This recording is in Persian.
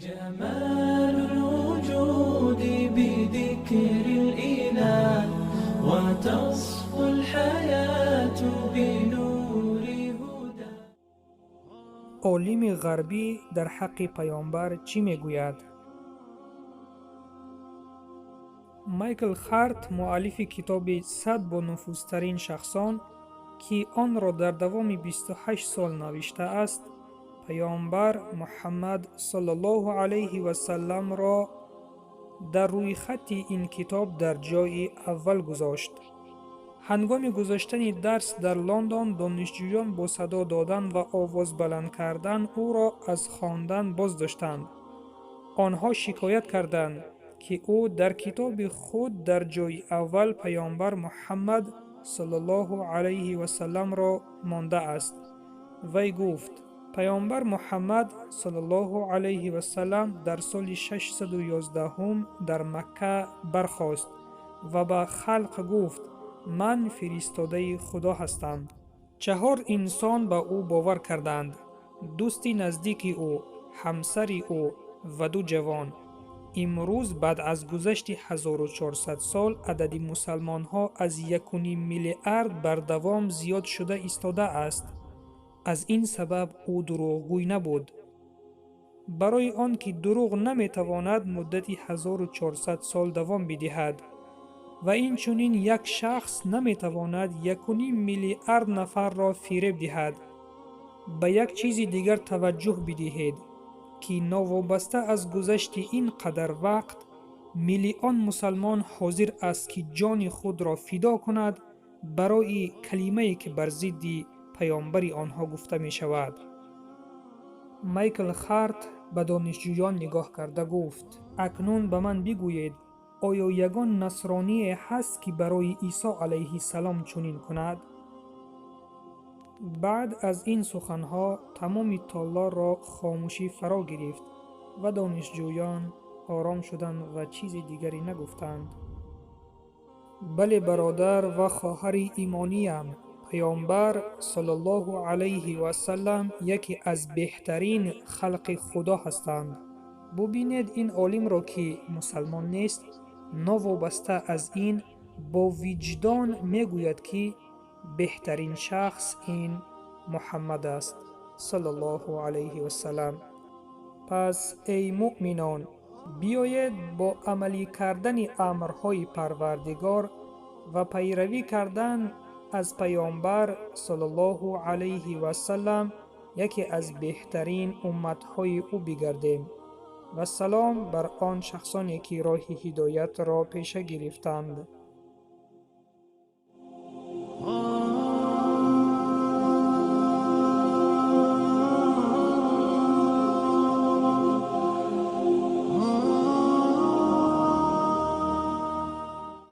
جمال الوجود بذكر الإله وتصفو الحياة بنور هدى. عالم غربی در حق پیامبر چی میگوید؟ مایکل خارت، مؤلف کتاب 100 با نفوذترین شخصان که آن را در دوام 28 سال نوشته است، پیامبر محمد صلی الله علیه و سلم را در روی خط این کتاب در جای اول گذاشت. هنگام گذاشتن درس در لندن، دانشجویان با صدا دادن و آواز بلند کردن او را از خواندن باز داشتند. آنها شکایت کردند که او در کتاب خود در جای اول پیامبر محمد صلی الله علیه و سلم را مانده است. وی گفت: پیامبر محمد صلی الله علیه و سلم در سال 611 در مکه برخاست و به خلق گفت: من فرستاده خدا هستم. 4 انسان به او باور کردند: دوست نزدیک او، همسر او و 2 جوان. امروز بعد از گذشت 1400 سال عدد مسلمان ها از 1.5 میلیارد بر دوام زیاد شده ایستاده است. از این سبب او دروغگوی نبود. برای آنکه دروغ نمیتواند مدتی 1400 سال دوام بدهد و این چنین یک شخص نمیتواند 1.5 میلیارد نفر را فریب دهد. به یک چیز دیگر توجه بدهید که ناوابسته از گذشت این قدر وقت، میلیون مسلمان حاضر است که جان خود را فدا کند برای کلمه‌ای که بر ضد پیامبر آنها گفته می شود. مایکل خارت به دانشجویان نگاه کرده گفت: اکنون به من بگویید، آیا یگان نصرانی هست که برای عیسی علیه السلام چنین کند؟ بعد از این سخنها تمام تالار را خاموشی فرا گرفت و دانشجویان آرام شدند و چیز دیگری نگفتند. بله برادر و خواهر ایمانیم، پیامبر صلی الله علیه و سلم یکی از بهترین خلق خدا هستند. ببینید این عالم را که مسلمان نیست، ناوابسته از این با وجدان میگوید که بهترین شخص این محمد است صلی الله علیه و سلم. پس ای مؤمنان، بیایید با عملی کردن امرهای پروردگار و پیروی کردن از پیامبر صلی الله علیه و سلم یکی از بهترین امتهای او بگردیم و سلام بر آن شخصانی که راه هدایت را پیش گرفتند.